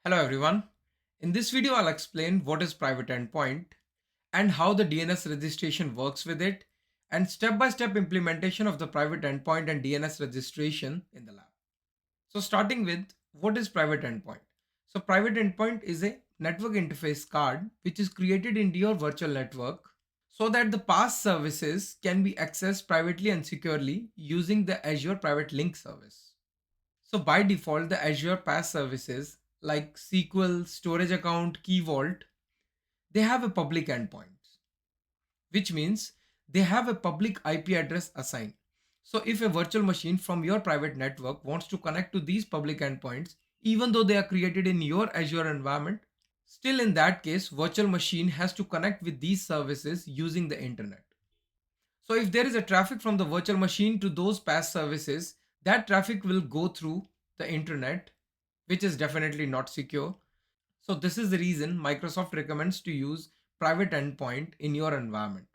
Hello everyone. In this video, I'll explain what is Private Endpoint and how the DNS registration works with it and step-by-step implementation of the Private Endpoint and DNS registration in the lab. So starting with what is Private Endpoint? So Private Endpoint is a network interface card which is created into your virtual network so that the PaaS services can be accessed privately and securely using the Azure Private Link service. So by default, the Azure PaaS services like SQL, Storage Account, Key Vault, they have a public endpoint, which means they have a public IP address assigned. So if a virtual machine from your private network wants to connect to these public endpoints, even though they are created in your Azure environment, still in that case, virtual machine has to connect with these services using the internet. So if there is a traffic from the virtual machine to those PaaS services, that traffic will go through the internet, which is definitely not secure. So this is the reason Microsoft recommends to use private endpoint in your environment.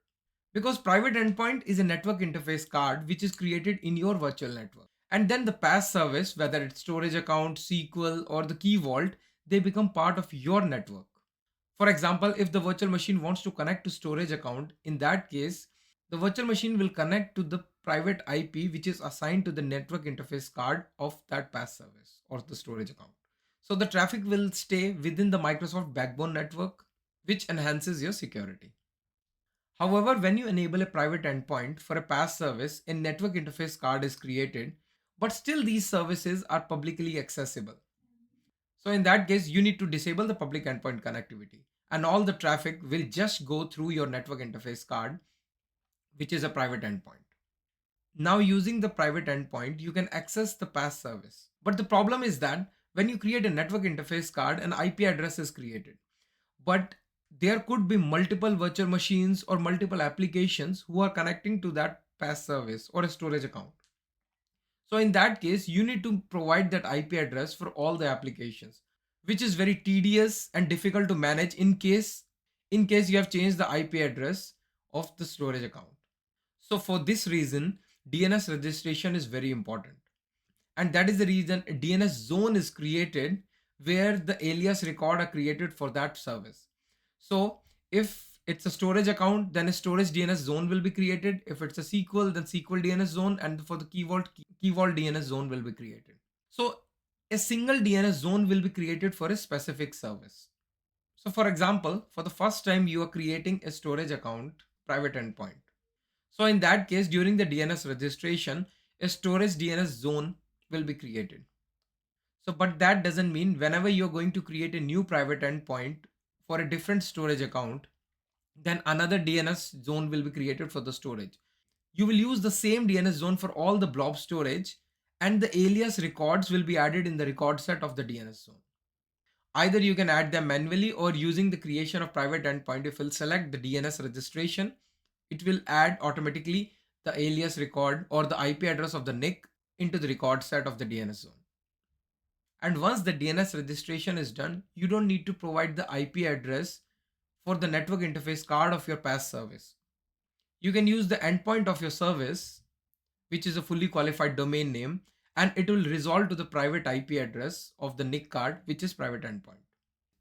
Because private endpoint is a network interface card which is created in your virtual network. And then the PaaS service, whether it's storage account, SQL, or the key vault, they become part of your network. For example, if the virtual machine wants to connect to storage account, in that case, the virtual machine will connect to the private IP which is assigned to the network interface card of that PaaS service or the storage account. So the traffic will stay within the Microsoft backbone network, which enhances your security. However, when you enable a private endpoint for a PaaS service, a network interface card is created, but still these services are publicly accessible. So in that case, you need to disable the public endpoint connectivity and all the traffic will just go through your network interface card, which is a private endpoint. Now using the private endpoint, you can access the PaaS service. But the problem is that when you create a network interface card, an IP address is created. But there could be multiple virtual machines or multiple applications who are connecting to that PaaS service or a storage account. So in that case, you need to provide that IP address for all the applications, which is very tedious and difficult to manage in case you have changed the IP address of the storage account. So for this reason, DNS registration is very important. And that is the reason a DNS zone is created where the alias record are created for that service. So if it's a storage account, then a storage DNS zone will be created. If it's a SQL, then SQL DNS zone, and for the key vault DNS zone will be created. So a single DNS zone will be created for a specific service. So for example, for the first time you are creating a storage account private endpoint. So in that case, during the DNS registration, a storage DNS zone will be created. So, but that doesn't mean whenever you're going to create a new private endpoint for a different storage account, then another DNS zone will be created for the storage. You will use the same DNS zone for all the blob storage and the alias records will be added in the record set of the DNS zone. Either you can add them manually or using the creation of private endpoint, if you'll select the DNS registration, it will add automatically the alias record or the IP address of the NIC into the record set of the DNS zone. And once the DNS registration is done, you don't need to provide the IP address for the network interface card of your PaaS service. You can use the endpoint of your service, which is a fully qualified domain name, and it will resolve to the private IP address of the NIC card, which is private endpoint.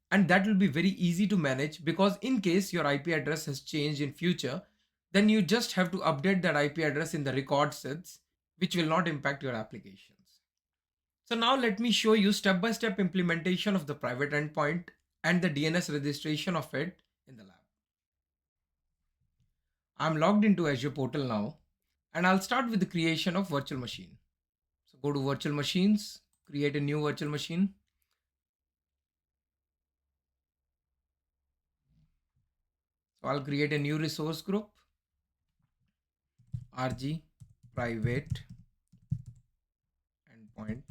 And that will be very easy to manage because in case your IP address has changed in future, then you just have to update that IP address in the record sets, which will not impact your applications. So now let me show you step-by-step implementation of the private endpoint and the DNS registration of it in the lab. I'm logged into Azure portal now and I'll start with the creation of virtual machine. So go to virtual machines, create a new virtual machine. So I'll create a new resource group, RG Private Endpoint.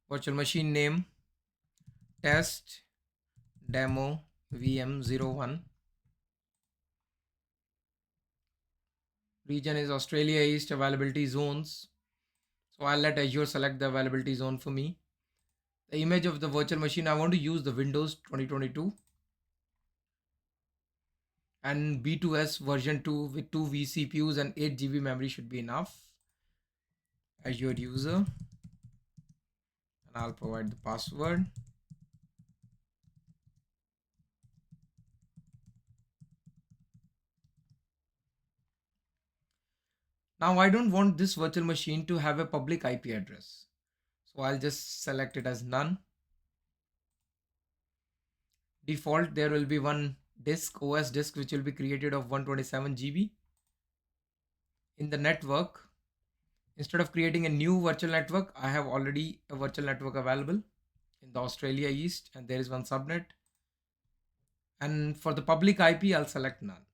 Virtual machine name, test demo VM01. Region is Australia East, availability zones. So I'll let Azure select the availability zone for me. The image of the virtual machine, I want to use the Windows 2022 and B2S version 2 with 2 vCPUs and 8 GB memory should be enough. Azure user. and I'll provide the password. Now I don't want this virtual machine to have a public IP address. So I'll just select it as none. Default, there will be one disk, OS disk, which will be created of 127 GB. In the network, instead of creating a new virtual network, I have already a virtual network available in the Australia East, and there is one subnet. And for the public IP, I'll select none.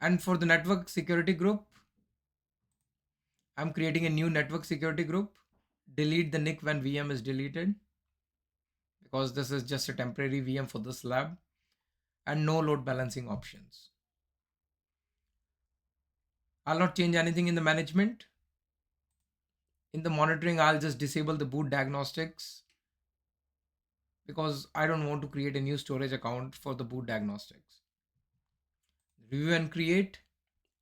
And for the network security group, I'm creating a new network security group. Delete the NIC when VM is deleted, because this is just a temporary VM for this lab, and no load balancing options. I'll not change anything in the management. In the monitoring, I'll just disable the boot diagnostics, because I don't want to create a new storage account for the boot diagnostics. Review and create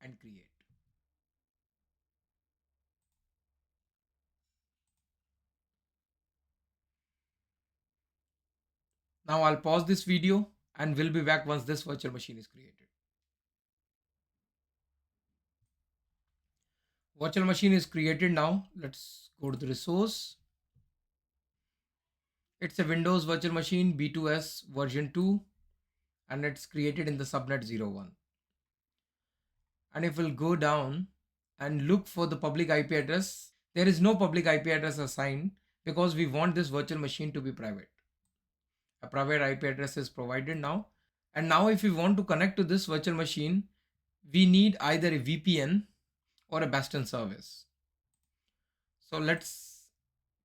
and create. Now I'll pause this video and we'll be back once this virtual machine is created. Virtual machine is created now. Let's go to the resource. It's a Windows virtual machine B2S version 2, and it's created in the subnet 01. And if we'll go down and look for the public IP address, there is no public IP address assigned because we want this virtual machine to be private. A private IP address is provided now. And now if we want to connect to this virtual machine, we need either a VPN or a Bastion service. So let's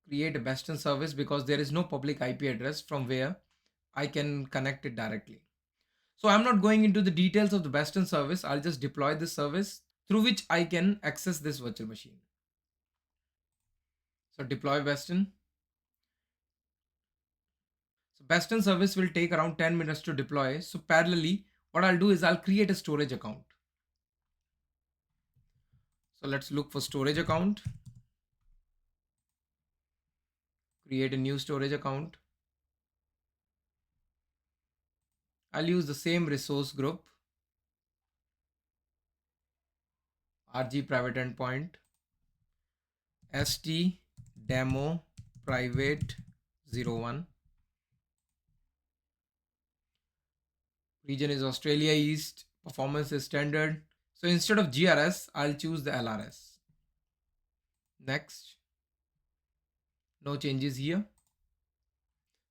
create a Bastion service, because there is no public IP address from where I can connect it directly. So I'm not going into the details of the Bastion service. I'll just deploy this service through which I can access this virtual machine. So deploy Bastion. So Bastion service will take around 10 minutes to deploy. So parallelly, what I'll do is I'll create a storage account. So let's look for storage account. Create a new storage account. I'll use the same resource group, RG Private Endpoint, ST Demo Private 01. Region is Australia East. Performance is standard. So instead of GRS, I'll choose the LRS. Next. No changes here.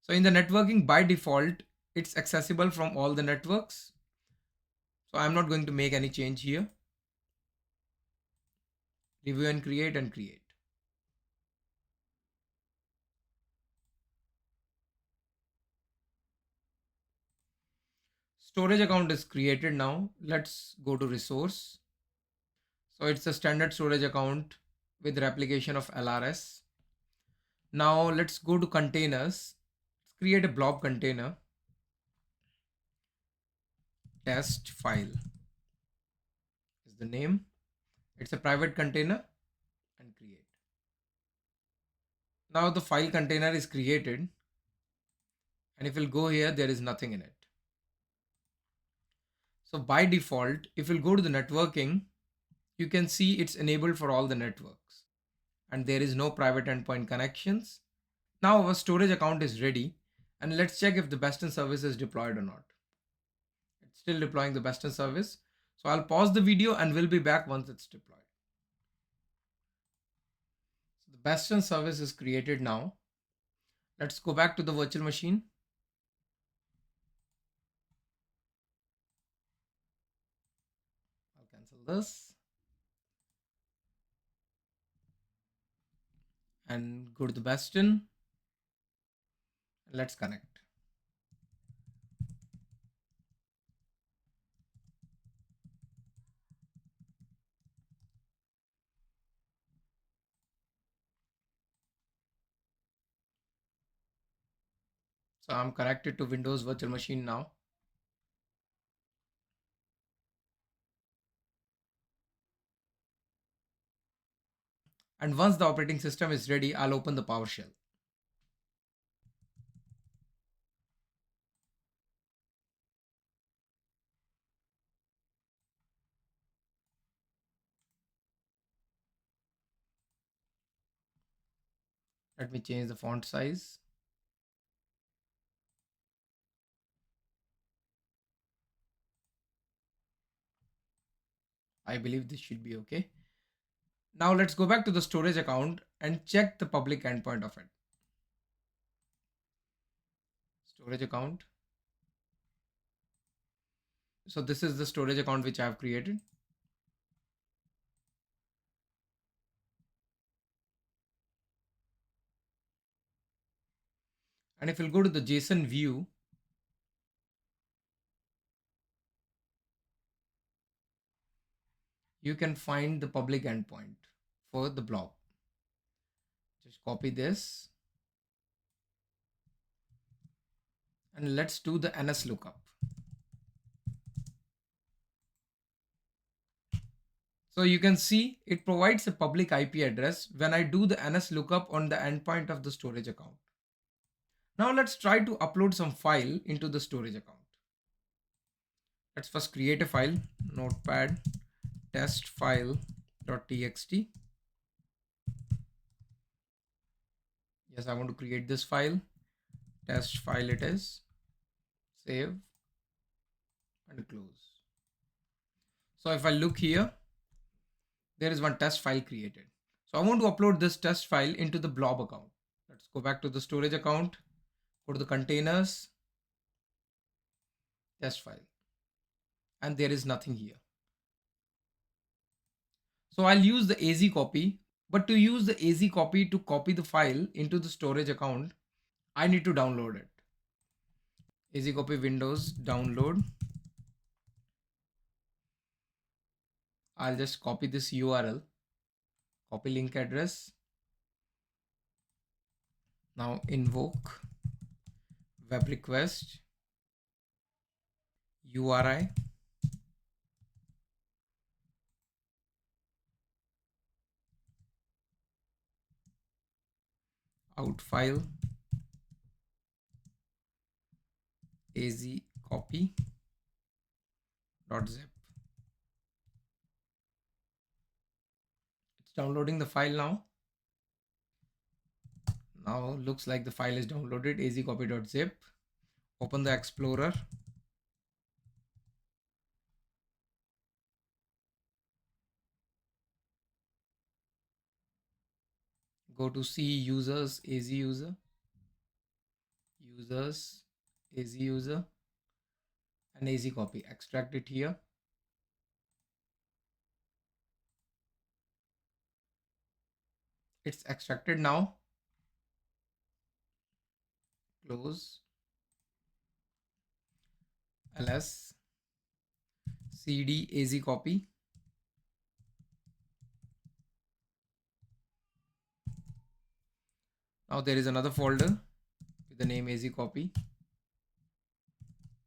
So in the networking, by default, it's accessible from all the networks. So I'm not going to make any change here. Review and create and create. Storage account is created now. Let's go to resource. So it's a standard storage account with replication of LRS. Now let's go to containers. Let's create a blob container. Test file is the name. It's a private container, and create. Now the file container is created, and if we'll go here, there is nothing in it. So by default, if we'll go to the networking, you can see it's enabled for all the networks, and there is no private endpoint connections. Now our storage account is ready, and let's check if the Bastion service is deployed or not. It's still deploying the Bastion service. So I'll pause the video and we'll be back once it's deployed. So the Bastion service is created now. Let's go back to the virtual machine. I'll cancel this and go to the Bastion. Let's connect. So I'm connected to Windows virtual machine now. And once the operating system is ready, I'll open the PowerShell. Let me change the font size. I believe this should be okay. Now let's go back to the storage account and check the public endpoint of it. Storage account. So this is the storage account which I have created. And if we'll go to the JSON view, you can find the public endpoint for the blob. Just copy this. And let's do the NS lookup. So you can see it provides a public IP address when I do the NS lookup on the endpoint of the storage account. Now let's try to upload some file into the storage account. Let's first create a file, notepad test file.txt. Yes, I want to create this file. Test file it is. Save and close. So if I look here, there is one test file created. So I want to upload this test file into the blob account. Let's go back to the storage account, go to the containers, test file, and there is nothing here. So I'll use the AZ copy, but to use the AZ copy to copy the file into the storage account, I need to download it. AZ copy Windows download. I'll just copy this URL, copy link address. Now invoke web request URI. Out file az copy .zip. It's downloading the file now. Now looks like the file is downloaded, azcopy.zip. Open the Explorer. Go to C users, AZ user, users, AZ user, and AZ copy. Extract it here. It's extracted now. Close. ls cd az copy. Now there is another folder with the name az copy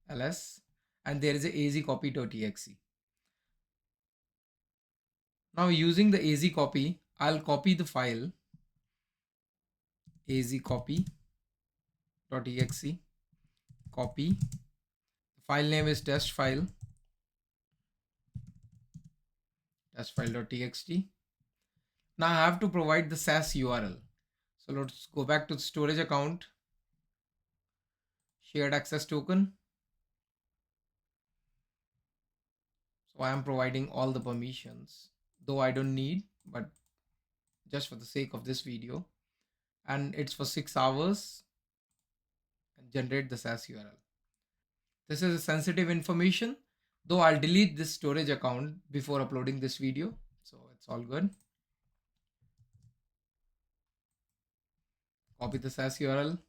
ls, and there is a az copy.exe. Now using the az copy, I'll copy the file az copy.exe, copy. The file name is test file.txt. Now I have to provide the SAS URL. So let's go back to the storage account, shared access token. So I am providing all the permissions, though I don't need, but just for the sake of this video. And it's for 6 hours and generate the SAS URL. This is a sensitive information, though I'll delete this storage account before uploading this video. So it's all good. Copy the SAS URL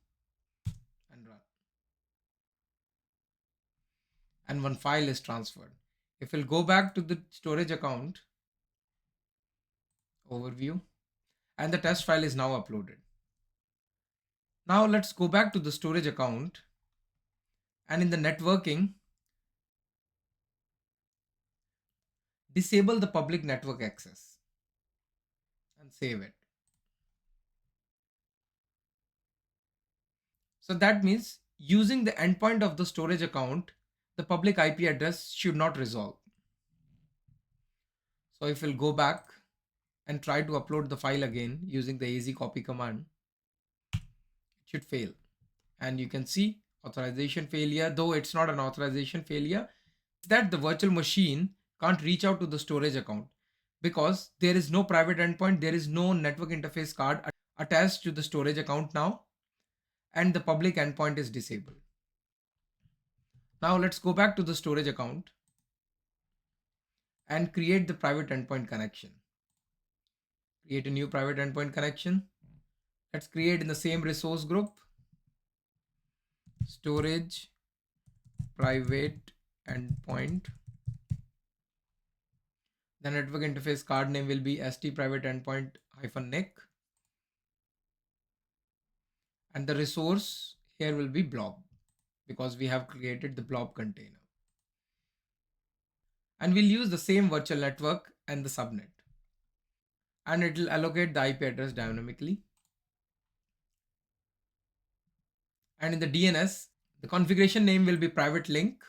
and run. And one file is transferred. If we'll go back to the storage account, overview, and the test file is now uploaded. Now let's go back to the storage account, and in the networking, disable the public network access and save it. So that means using the endpoint of the storage account, the public IP address should not resolve. So if we'll go back and try to upload the file again using the az copy command, it should fail. And you can see authorization failure, though it's not an authorization failure, it's that the virtual machine can't reach out to the storage account because there is no private endpoint, there is no network interface card attached to the storage account now, and the public endpoint is disabled. Now let's go back to the storage account and create the private endpoint connection. Create a new private endpoint connection. Let's create in the same resource group, storage private endpoint. The network interface card name will be st private endpoint -nic, and the resource here will be blob because we have created the blob container. And we'll use the same virtual network and the subnet, and it will allocate the IP address dynamically. And in the DNS, the configuration name will be private link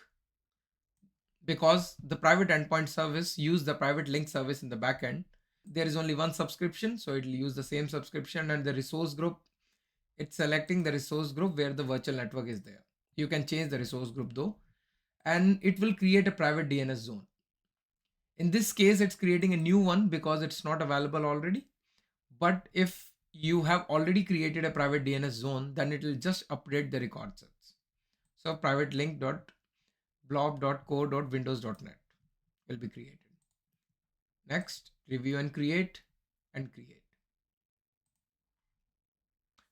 because the private endpoint service use the private link service in the backend. There is only one subscription, so it will use the same subscription. And the resource group, it's selecting the resource group where the virtual network is there. You can change the resource group though, and it will create a private DNS zone. In this case, it's creating a new one because it's not available already. But if you have already created a private DNS zone, then it will just update the record sets. So private link.blob.co.windows.net will be created. Next, review and create and create.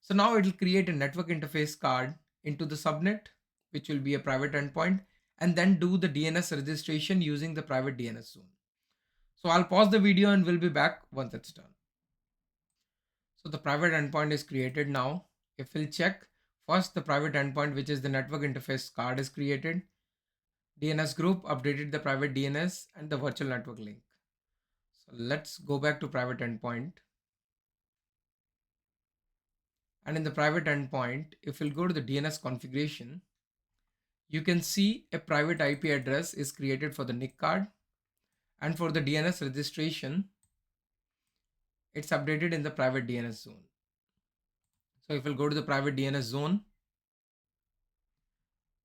So now it will create a network interface card into the subnet, which will be a private endpoint, and then do the DNS registration using the private DNS zone. So I'll pause the video and we'll be back once it's done. So the private endpoint is created now. If we'll check, first the private endpoint, which is the network interface card, is created. DNS group updated the private DNS and the virtual network link. So let's go back to private endpoint. And in the private endpoint, if we'll go to the DNS configuration, you can see a private IP address is created for the NIC card. And for the DNS registration, it's updated in the private DNS zone. So if we'll go to the private DNS zone,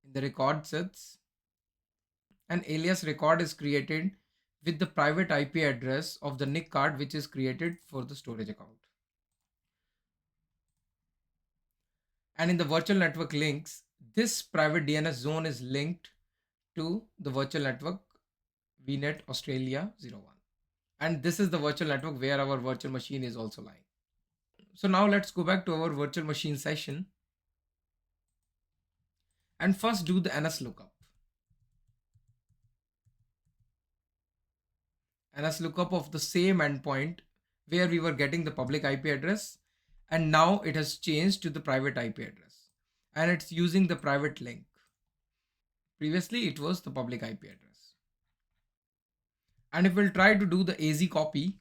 in the record sets, an alias record is created with the private IP address of the NIC card, which is created for the storage account. And in the virtual network links, this private DNS zone is linked to the virtual network VNet Australia 01. And this is the virtual network where our virtual machine is also lying. So now let's go back to our virtual machine session and first do the NS lookup. NS lookup of the same endpoint where we were getting the public IP address, and now it has changed to the private IP address and it's using the private link. Previously it was the public IP address. And if we'll try to do the AZ copy,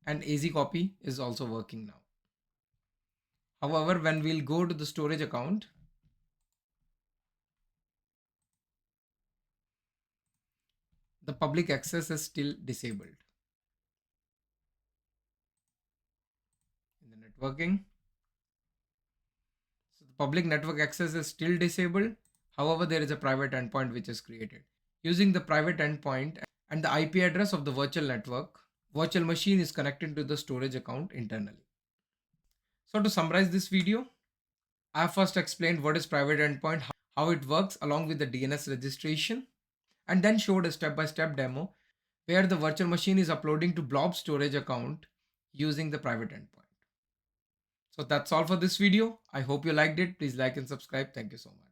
and AZ copy is also working now. However, when we'll go to the storage account, the public access is still disabled. In the networking, so the public network access is still disabled. However, there is a private endpoint which is created. Using the private endpoint and the IP address of the virtual network, virtual machine is connected to the storage account internally. So to summarize this video, I have first explained what is private endpoint, how it works along with the DNS registration, and then showed a step-by-step demo where the virtual machine is uploading to blob storage account using the private endpoint. So that's all for this video. I hope you liked it. Please like and subscribe. Thank you so much.